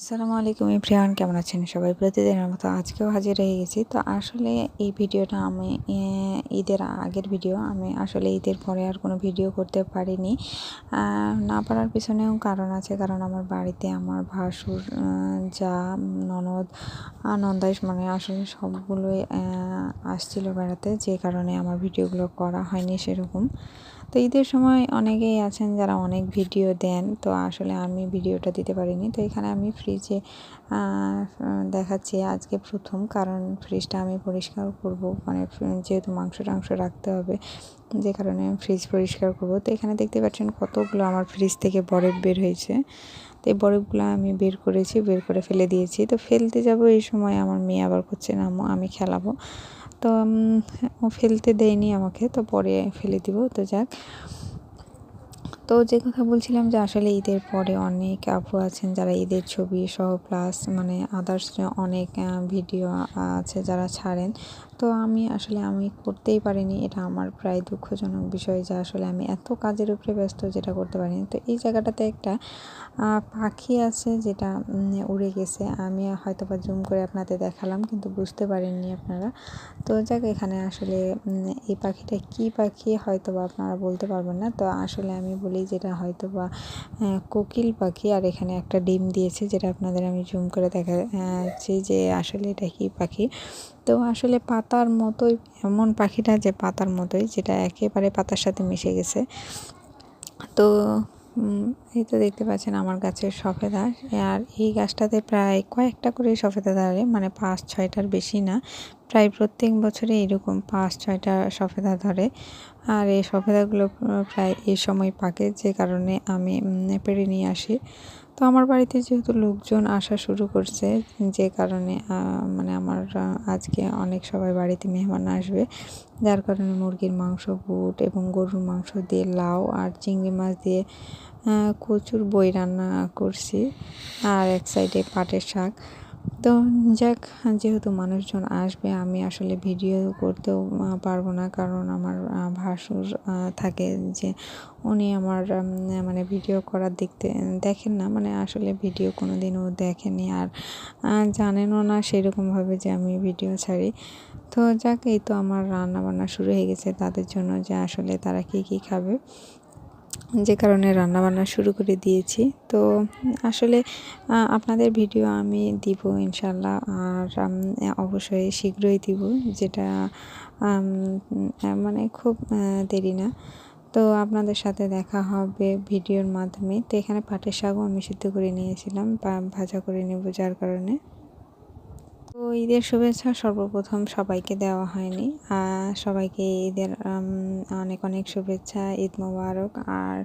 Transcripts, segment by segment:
আসসালামু আলাইকুম এভরিওয়ান, কেমন আছেন সবাই? প্রতিদিনের মতো আজকেও হাজির হয়ে গেছি। তো আসলে এই ভিডিওটা আমি ঈদের আগের ভিডিও। আমি আসলে ঈদের পরে আর কোনো ভিডিও করতে পারিনি। না পারার পিছনেও কারণ আছে, কারণ আমার বাড়িতে আমার ভাসুর, যা, ননদ, নন্দাইশ, মানে আসলে সবগুলোই আসছিল বেড়াতে, যে কারণে আমার ভিডিওগুলো করা হয়নি সেরকম। তো ঈদের সময় অনেকেই আছেন যারা অনেক ভিডিও দেন, তো আসলে আমি ভিডিওটা দিতে পারিনি। তো এখানে আমি ফ্রিজে দেখাচ্ছি আজকে প্রথম, কারণ ফ্রিজটা আমি পরিষ্কার করব, মানে যেহেতু মাংস টাংস রাখতে হবে, যে কারণে আমি ফ্রিজ পরিষ্কার করব। তো এখানে দেখতে পাচ্ছেন কতগুলো আমার ফ্রিজ থেকে বরফ বের হয়েছে। তো এই বরফগুলো আমি বের করেছি, বের করে ফেলে দিয়েছি। তো ফেলতে যাব এই সময় আমার মেয়ে আবার করছে না আম্মু আমি খেলাবো। তো ও ফেলতে দেয়নি আমাকে, তো পরে ফেলে দিব। তো যাক, তো যে কথা বলছিলাম যে আসলে ঈদের পরে অনেক আপু আছেন যারা ঈদের ছবি সহ প্লাস মানে আদার্স অনেক ভিডিও আছে যারা ছাড়েন। তো আমি করতেই পারিনি, এটা আমার প্রায় দুঃখজনক বিষয় যে আসলে আমি এত কাজের উপরে ব্যস্ত যেটা করতে পারিনি। তো এই জায়গাটাতে একটা পাখি আছে যেটা উড়ে গেছে, আমি হয়তো বা জুম করে আপনাদের দেখালাম কিন্তু বুঝতে পারেননি আপনারা। তো যাক, এখানে আসলে এই পাখিটা কী পাখি হয়তো বা আপনারা বলতে পারবেন না। তো আসলে আমি বলি যেটা হয়তো বা কোকিল পাখি, আর এখানে একটা ডিম দিয়েছে যেটা আপনাদের আমি জুম করে দেখাচ্ছি যে আসলে এটা কী পাখি। তো আসলে পাতার মতোই, এমন পাখিটা যে পাতার মতোই, যেটা একেবারে পাতার সাথে মিশে গেছে। তো এই তো দেখতে পাচ্ছেন আমার গাছের সফেদা, আর এই গাছটাতে প্রায় কয়েকটা করে সফেদা ধরে, মানে 5-6টার বেশি না, প্রায় প্রত্যেক বছরে এরকম 5-6টা সফেদা ধরে। আর এই সফেদাগুলো প্রায় এই সময় পাকে, যে কারণে আমি পেড়ে নিয়ে আসি। তো আমার বাড়িতে যেহেতু লোকজন আসা শুরু করছে, যে কারণে মানে আমার আজকে অনেক সবাই বাড়িতে মেহমান আসবে, যার কারণে মুরগির মাংস, বুট এবং গরুর মাংস দিয়ে লাউ আর চিংড়ি মাছ দিয়ে কচুর বই রান্না করছি, আর এক সাইডে পাটের শাক। তো যাক, যেহেতু মানুষজন আসবে আমি আসলে ভিডিও করতেও পারবো না, কারণ আমার ভাসুর থাকে যে উনি আমার মানে ভিডিও করার দেখেন না, মানে আসলে ভিডিও কোনো দিনও দেখেনি আর জানেনও না সেরকমভাবে যে আমি ভিডিও ছাড়ি। তো যাক, এই তো আমার রান্না বান্না শুরু হয়ে গেছে তাদের জন্য, যে আসলে তারা কী খাবে, যে কারণে রান্নাবান্না শুরু করে দিয়েছি। তো আসলে আপনাদের ভিডিও আমি দিব ইনশাল্লাহ, আর অবশ্যই শীঘ্রই দিব, যেটা মানে খুব দেরি না। তো আপনাদের সাথে দেখা হবে ভিডিওর মাধ্যমে। তো এখানে পাটের শাকও আমি সিদ্ধ করে নিয়েছিলাম, ভাজা করে নেব, যার কারণে। তো ঈদের শুভেচ্ছা সর্বপ্রথম সবাইকে দেওয়া হয়নি, সবাইকে ঈদের অনেক অনেক শুভেচ্ছা, ঈদ মোবারক। আর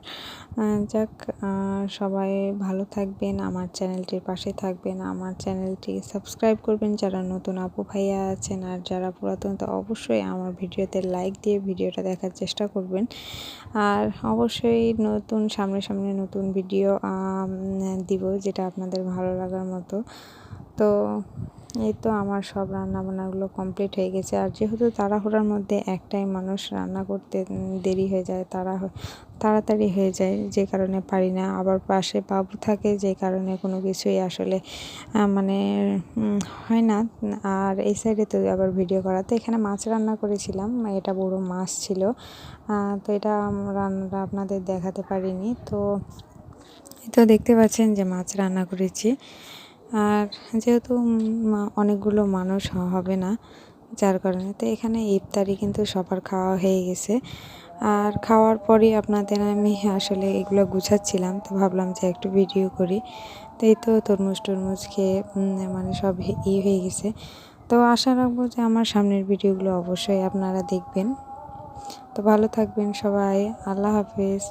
যাক, সবাই ভালো থাকবেন, আমার চ্যানেলটির পাশে থাকবেন, আমার চ্যানেলটি সাবস্ক্রাইব করবেন যারা নতুন আপু ভাইয়া আছেন, আর যারা পুরাতন তো অবশ্যই আমার ভিডিওতে লাইক দিয়ে ভিডিওটা দেখার চেষ্টা করবেন। আর অবশ্যই সামনে সামনে নতুন ভিডিও দিব, যেটা আপনাদের ভালো লাগার মতো। তো এই তো আমার সব রান্নাবান্নাগুলো কমপ্লিট হয়ে গেছে, আর যেহেতু তাড়াহুড়ার মধ্যে একটাই মানুষ রান্না করতে দেরি হয়ে যায়, তাড়াতাড়ি হয়ে যায়, যে কারণে পারি না। আবার পাশে বাবু থাকে, যে কারণে কোনো কিছুই আসলে মানে হয় না। আর এই সাইডে তো আবার ভিডিও করা, তো এখানে মাছ রান্না করেছিলাম, এটা বড় মাছ ছিল। তো এটা রান্নাটা আপনাদের দেখাতে পারিনি। তো দেখতে পাচ্ছেন যে মাছ রান্না করেছি, আর যেহেতু অনেকগুলো মানুষ হবে না, যার কারণে। তো এখানে ইফতারি কিন্তু সবার খাওয়া হয়ে গেছে, আর খাওয়ার পরই আপনাদের আমি আসলে এগুলো গুছাচ্ছিলাম, তো ভাবলাম যে একটু ভিডিও করি। তো এই তো তরমুজ খেয়ে মানে সব হয়ে গেছে। তো আশা রাখবো যে আমার সামনের ভিডিওগুলো অবশ্যই আপনারা দেখবেন। তো ভালো থাকবেন সবাই, আল্লাহ হাফেজ।